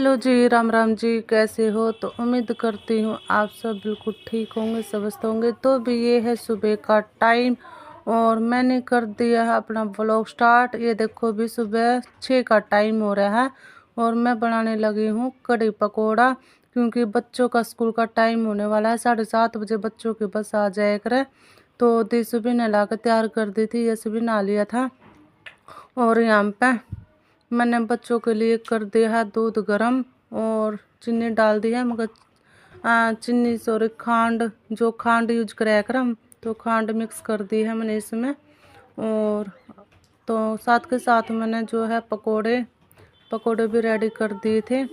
Hello जी, राम राम जी। कैसे हो? तो उम्मीद करती हूँ आप सब बिल्कुल ठीक होंगे, स्वस्थ होंगे। तो भी ये है सुबह का टाइम और मैंने कर दिया है अपना व्लॉग स्टार्ट। ये देखो भी सुबह 6 का टाइम हो रहा है और मैं बनाने लगी हूँ कढ़ी पकौड़ा, क्योंकि बच्चों का स्कूल का टाइम होने वाला है। 7:30 बजे बच्चों की बस आ जाया करे। तो दी सुबह नहला कर तैयार कर दी थी, ये सुबह नहा लिया था। और यहाँ पे मैंने बच्चों के लिए कर दिया है दूध गरम और चीनी डाल दी है, मगर चीनी सॉरी खांड, जो खांड यूज कराया कर हम, तो खांड मिक्स कर दी है मैंने इसमें। और तो साथ के साथ मैंने जो है पकोड़े पकोड़े भी रेडी कर दिए थे,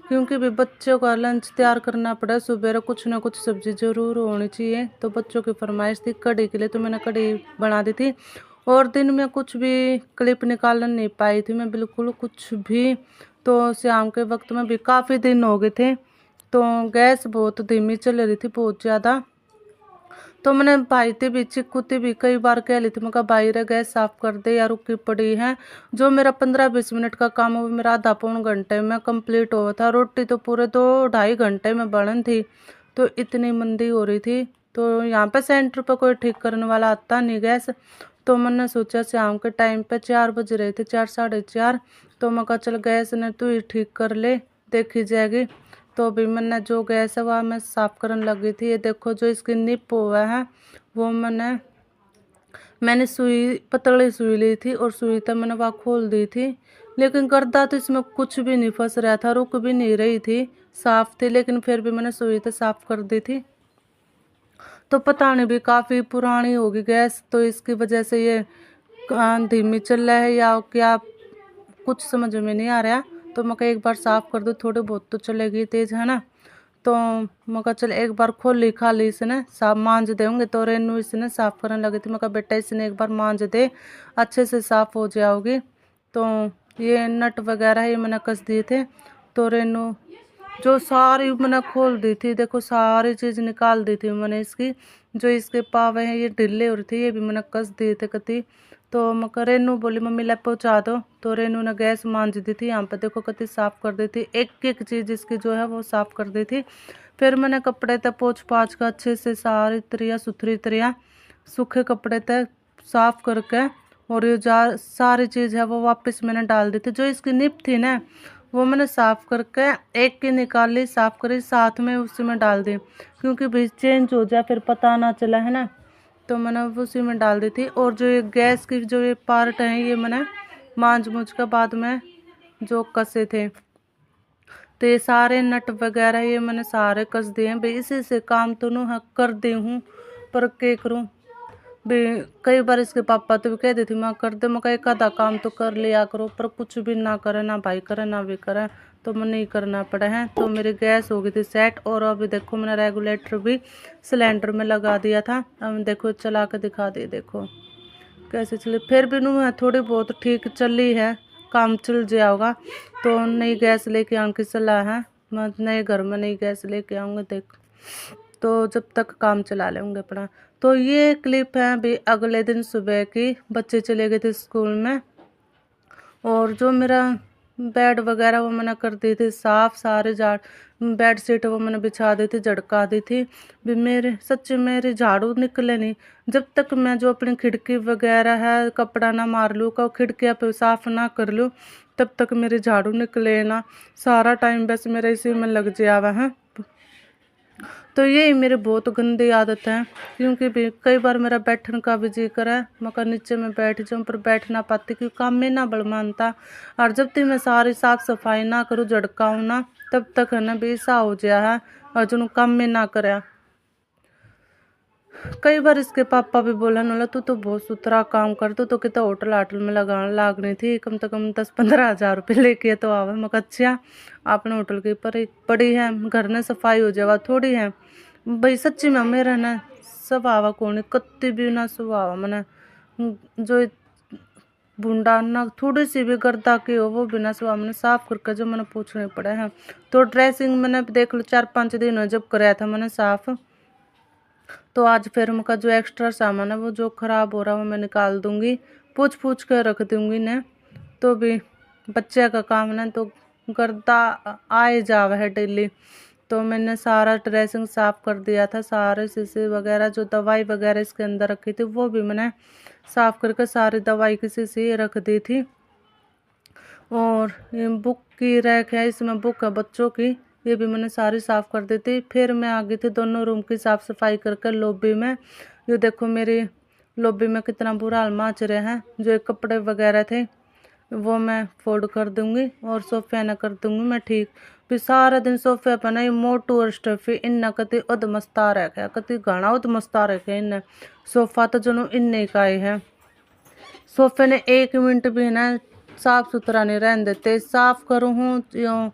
क्योंकि भी बच्चों का लंच तैयार करना पड़ा। सुबह कुछ ना कुछ सब्जी जरूर होनी चाहिए, तो बच्चों की फरमाइश थी कढ़ी के लिए, तो मैंने कढ़ी बना दी थी। और दिन में कुछ भी क्लिप निकाल नहीं पाई थी मैं, बिल्कुल कुछ भी। तो शाम के वक्त में भी काफ़ी दिन हो गए थे, तो गैस बहुत धीमी चल रही थी, बहुत ज़्यादा। तो मैंने भाई थी भी चिक्कू भी कई बार कह ली थी, मैं कहा भाई रे गैस साफ कर दे यार, रुकी पड़ी है। जो मेरा 15-20 मिनट का काम वो मेरा आधा पौन घंटे में कंप्लीट हुआ था। रोटी तो पूरे 2-2.5 घंटे में बन थी, तो इतनी मंदी हो रही थी। तो यहाँ पे सेंटर पे कोई ठीक करने वाला आता नहीं गैस। तो मैंने सोचा शाम के टाइम पे 4 बज रहे थे, 4-4:30, तो मैं कहा चल गैस ने तू ही ठीक कर ले, देखी जाएगी। तो अभी मैंने जो गैस है वह मैं साफ़ करने लगी थी। ये देखो जो इसकी निप हुआ है वो मैंने सुई, पतली सुई ली थी और सुई तक मैंने वह खोल दी थी, लेकिन गर्दा तो इसमें कुछ भी नहीं फंस रहा था, रुक भी नहीं रही थी, साफ थी, लेकिन फिर भी मैंने सुई तो साफ कर दी थी। तो पता नहीं भी काफ़ी पुरानी होगी गैस, तो इसकी वजह से ये धीमी चल रहा है या क्या, कुछ समझ में नहीं आ रहा। तो मैं एक बार साफ़ कर दूँ, थोड़ी बहुत तो चलेगी तेज़, है ना। तो मैं कहा चल एक बार खोली खाली इसने साफ मांज देंगे। तो रेनू इसने साफ़ करने लगी थी, मैं कहा बेटा इसने एक बार मांज दे, अच्छे से साफ़ हो जाओगी। तो ये नट वगैरह ये मैंने कस दिए थे। तो रेनू जो सारी मैंने खोल दी थी, देखो सारी चीज़ निकाल दी थी मैंने इसकी। जो इसके पावे हैं ये ढीले हो रही थी, ये भी मैंने कस दिए थे कति। तो मैं रेनू बोली मम्मी ला पहुँचा दो, तो रेनू ने गैस मांज दी थी। यहाँ पे देखो कति साफ़ कर दी थी, एक एक चीज़ इसकी जो है वो साफ़ कर दी थी। फिर मैंने कपड़े तक पोंछ पाछ का अच्छे से सारी तरिया सुथरी तरिया सूखे कपड़े तक साफ़ करके, और ये जा सारी चीज़ है वो वापस मैंने डाल दी थी। जो इसकी निप थी ना वो मैंने साफ़ करके एक की निकाल ली, साफ़ करी, साथ में उसी में डाल दी, क्योंकि भी चेंज हो जाए फिर पता ना चला, है ना। तो मैंने उसी में डाल दी थी। और जो ये गैस की जो ये पार्ट हैं ये मैंने मांझ मूझ के बाद में जो कसे थे, तो ये सारे नट वगैरह ये मैंने सारे कस दिए हैं भाई। इसी से काम तो नू कर दी हूँ, पर क्या करूँ भी। कई बार इसके पापा तो भी कह देती मैं कर दे, मैं एक आधा काम तो कर लिया करो, पर कुछ भी ना करे, ना भाई करे ना भी करे, तो मैं नहीं करना पड़ा है। तो मेरी गैस हो गई थी सेट। और अभी देखो मैंने रेगुलेटर भी सिलेंडर में लगा दिया था। अब देखो चला के दिखा दी, देखो कैसे चली। फिर भी नू थोड़ी बहुत ठीक चली है, काम चल जाएगा। तो नई गैस लेके आने की सलाह है, मैं नए घर में नई गैस लेके आऊँगी, देख तो जब तक काम चला लेंगे अपना। तो ये क्लिप है अभी अगले दिन सुबह की, बच्चे चले गए थे स्कूल में। और जो मेरा बेड वगैरह वो मैंने कर दी थी साफ़, सारे झाड़ बेड शीट वो मैंने बिछा दी थी, झड़का दी थी भी। मेरे सच्ची मेरे झाड़ू निकले नहीं, जब तक मैं जो अपनी खिड़की वगैरह है कपड़ा ना मार लूँ का खिड़कियाँ पे साफ़ ना कर लूँ, तब तक मेरे झाड़ू निकले ना। सारा टाइम बस मेरा इसी में लग जावा है। तो यही मेरी बहुत गंदी आदत है, क्योंकि भी कई बार मेरा बैठने का भी जी करे, मगर नीचे में बैठ जाऊँ पर बैठ ना पाती, क्योंकि काम में ना बल मानता। और जब तक मैं सारी साफ सफाई ना करूँ, झड़काऊँ ना, तब तक है ना बेसा हो गया है और जो काम में ना करे। कई बार इसके पापा भी बोला नोला तू तो बहुत सुथरा काम कर, तू तो कितना होटल हाटल में लगाने लागनी थी, कम से कम 10-15 हज़ार रुपये लेके तो आवे। मगर अच्छा आपने होटल के ऊपर पड़ी है, घर में सफाई हो जावा थोड़ी है भाई। सच्ची में मेरा ना स्वभाव कौन कत्ती भी ना स्वभाव मैंने जो बूंदा ना थोड़ी सी भी गर्दा की हो वो बिना स्वभाव मैंने साफ करके जो मैंने पूछने पड़े हैं। तो ड्रेसिंग मैंने देख लो 4-5 दिन हो जब कराया था मैंने साफ। तो आज फिर उनका जो एक्स्ट्रा सामान है वो जो ख़राब हो रहा है वो मैं निकाल दूंगी, पूछ पूछ कर रख दूंगी ने। तो भी बच्चे का काम ना, तो गर्दा आए जावा है डेली। तो मैंने सारा ड्रेसिंग साफ़ कर दिया था, सारे शीशी वगैरह जो दवाई वगैरह इसके अंदर रखी थी वो भी मैंने साफ़ करके सारी दवाई की शीशी रख दी थी। और ये बुक की रैक है, इसमें बुक है बच्चों की, ये भी मैंने सारी साफ़ कर दी थी। फिर मैं आ गई थी दोनों रूम की साफ़ सफाई करके लॉबी में। ये देखो मेरी लॉबी में कितना बुरा हाल माच रहे हैं। जो कपड़े वगैरह थे वो मैं फोल्ड कर दूंगी और सोफे न कर दूंगी मैं ठीक। फिर सारा दिन सोफे पर नहीं मोटू और स्टफी इन्ना कति उदमस्ता रखा, कति घना उदमस्ता रखे इन्हें। सोफा तो जो इन्ने का ही है। सोफे ने 1 मिनट भी ना साफ सुथरा नहीं रहने देते। साफ करूँ हूँ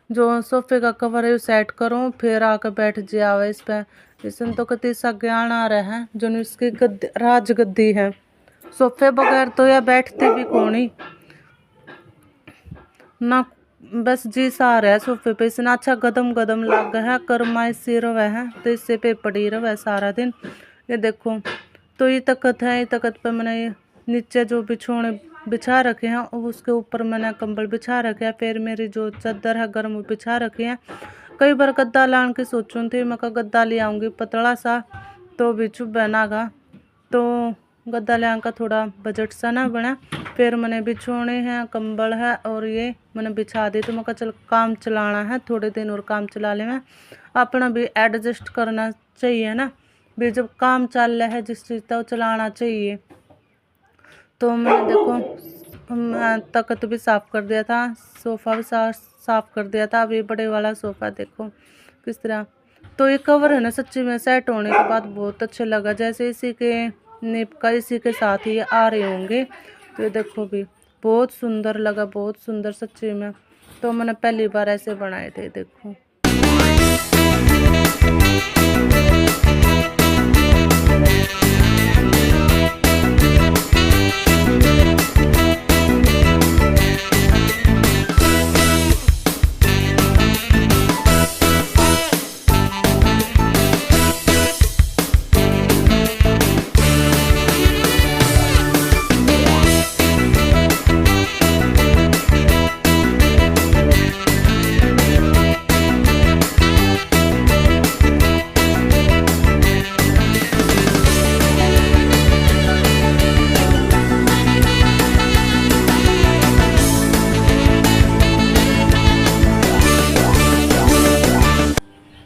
जो सोफे का कवर है सेट करूँ, फिर आकर बैठ जाओ इस पर। इसमें तो कति सा ज्ञान आ रहा है जो इसकी राज गद्दी है। सोफे बगैर तो यह बैठती भी कौन ही ना, बस जी सा रहा है सोफे पे। इतना अच्छा गदम गदम लग है, कर्मा सी रवा है तो इससे पे पड़ी रवा है सारा दिन। ये देखो तो ये तकत है, ये तकत पे मैंने नीचे जो बिछोने बिछा रखे हैं उसके ऊपर मैंने कंबल बिछा रखे हैं। फिर मेरी जो चादर है गर्म बिछा रखी है। कई बार गद्दा लाने की सोचूं थी, मैं गद्दा ले आऊँगी पतला सा तो भी चुभ बहनागा, तो गद्दा ले का थोड़ा बजट सा ना बना। फिर मैंने बिछोने हैं कंबल है और ये मैंने बिछा दी। तो मैं चल काम चलाना है, थोड़े दिन और काम चला ले, मैं अपना भी एडजस्ट करना चाहिए ना भी। जब काम चल रहा है जिस चीज़ का वो चलाना चाहिए। तो मैंने देखो तख्त भी साफ़ कर दिया था, सोफ़ा भी साफ़ कर दिया था। अब ये बड़े वाला सोफ़ा देखो किस तरह। तो ये कवर है ना सच्ची में सेट होने के बाद बहुत अच्छे लगा, जैसे इसी के निप का इसी के साथ ही आ रहे होंगे। तो ये देखो भी बहुत सुंदर लगा, बहुत सुंदर सच्ची में। तो मैंने पहली बार ऐसे बनाए थे देखो।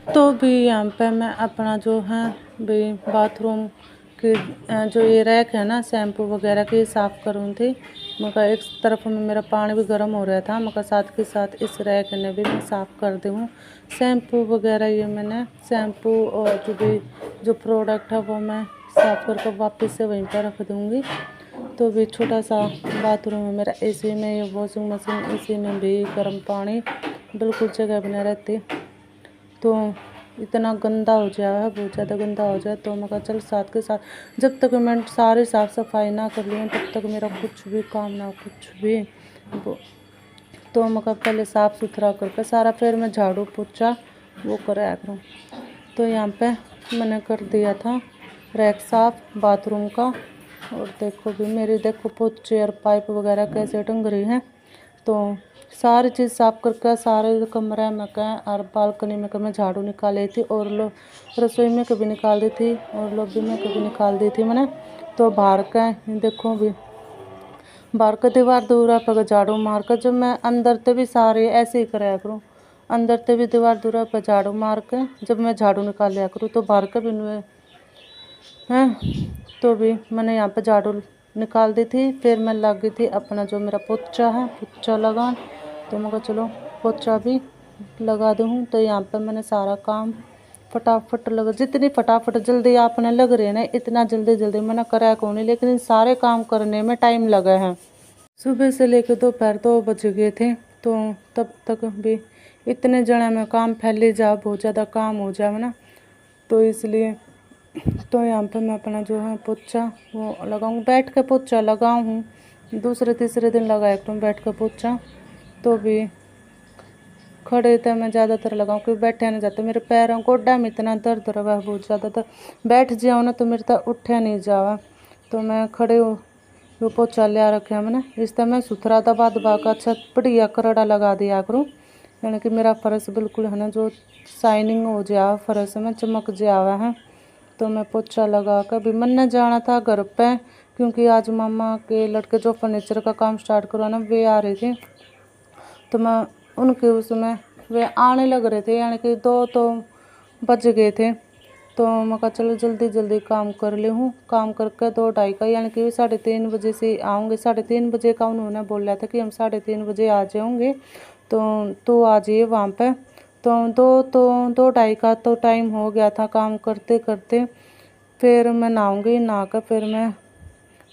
तो भी यहाँ पे मैं अपना जो है भी बाथरूम की जो ये रैक है ना शैम्पू वगैरह की साफ़ करूँ थी। मगर एक तरफ में मेरा पानी भी गर्म हो रहा था, मगर साथ के साथ इस रैक ने भी मैं साफ़ कर दूँ। शैम्पू वगैरह ये मैंने शैम्पू और जो प्रोडक्ट है वो मैं साफ़ करके वापस से वहीं पर रख दूँगी। तो भी छोटा सा बाथरूम है मेरा, इसी में ये वॉशिंग मशीन, इसी में भी गर्म पानी बिल्कुल जगह बना रहती। तो इतना गंदा हो जाए है, बहुत ज़्यादा गंदा हो जाए। तो मैं चल साथ के साथ जब तक मैं सारी साफ़ सफाई ना कर लूँ तब तक मेरा कुछ भी काम ना कुछ भी। तो मैं पहले साफ़ सुथरा करके सारा फिर मैं झाड़ू पोछा वो कराया करूँ। तो यहाँ पे मैंने कर दिया था रैक साफ़ बाथरूम का। और देखो भी मेरी देखो पोछे और पाइप वगैरह कैसे टंग रही हैं। तो सारी चीज़ साफ़ करके सारे कमरे में और बालकनी में मैं झाड़ू निकाली थी और रसोई में कभी निकाल दी थी और लॉबी में कभी निकाल दी थी मैंने। तो बाहर का देखो भी बाहर का दीवार दूरा पर झाड़ू मार कर, जब मैं अंदर से भी सारे ऐसे ही कराया करूँ, अंदर से भी दीवार दूरा पर झाड़ू मार के जब मैं झाड़ू निकाल लिया करूँ। तो बाहर का भी हैं तो भी मैंने यहाँ पर झाड़ू निकाल दी थी। फिर मैं लगी थी अपना जो मेरा पोछा है पोछा लगान। तो मैं चलो पोछा भी लगा दूँ। तो यहाँ पर मैंने सारा काम फटाफट लगा, जितनी फटाफट जल्दी आपने लग रहे हैं ना इतना जल्दी जल्दी मैंने कराया कौन नहीं, लेकिन सारे काम करने में टाइम लगा है। सुबह से लेकर दोपहर 2 बज गए थे। तो तब तक भी इतने जने में काम फैले जा, बहुत ज़्यादा काम हो जाए ना, तो इसलिए तो यहाँ पे मैं अपना जो है पोछा वो लगाऊँ, बैठ के पोछा लगाऊँ हूँ। दूसरे तीसरे दिन लगाया करूँ बैठ के पोछा। तो भी खड़े तो मैं ज़्यादातर लगाऊँ क्योंकि बैठे नहीं जाते, मेरे पैरों गोड्डा में इतना दर्द रहा बहुत ज़्यादातर। बैठ जाओ ना तो मेरे तक उठे नहीं जावा। तो मैं खड़े वो पोछा लिया रखे मैंने। इस तरह मैं सुथरा दबा दबा कर अच्छा बढ़िया करड़ा लगा दिया करूँ, यानी कि मेरा फर्श बिल्कुल है ना जो शाइनिंग हो जाए, फर्श में चमक जावा है। तो मैं पोछा लगा कर भी मन जाना था घर पे, क्योंकि आज मामा के लड़के जो फर्नीचर का काम स्टार्ट करवाना वे आ रहे थे, तो मैं उनके उसमें वे आने लग रहे थे, यानी कि 2 तो बज गए थे। तो मैं कहा चलो जल्दी जल्दी काम कर ले हूँ। काम करके 2-2:30 का, यानी कि 3:30 बजे से आऊँगे। 3:30 बजे का उन्होंने बोला था कि हम 3:30 बजे आ जाएंगे, तो आ जाइए वहाँ पे। तो 2-2:30 का तो टाइम हो गया था काम करते करते। फिर मैं नहाऊँगी, नहा कर फिर मैं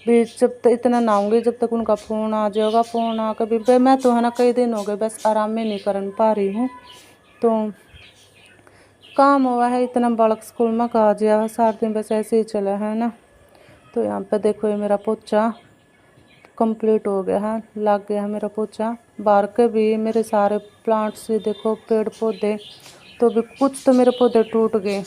भी जब तक इतना नहाऊँगी जब तक उनका फ़ोन आ जाएगा। फ़ोन आकर भी मैं तो है ना कई दिन हो गए बस आराम में नहीं कर पा रही हूँ। तो काम हुआ है इतना, बालक स्कूल में कहा गया है, 7 दिन बस ऐसे ही चला है ना। तो यहाँ पे देखो ये मेरा पोछा कंप्लीट हो गया है, लग गया है मेरा पोछा। बाहर के भी मेरे सारे प्लांट्स देखो, पेड़ पौधे तो भी कुछ तो मेरे पौधे टूट गए,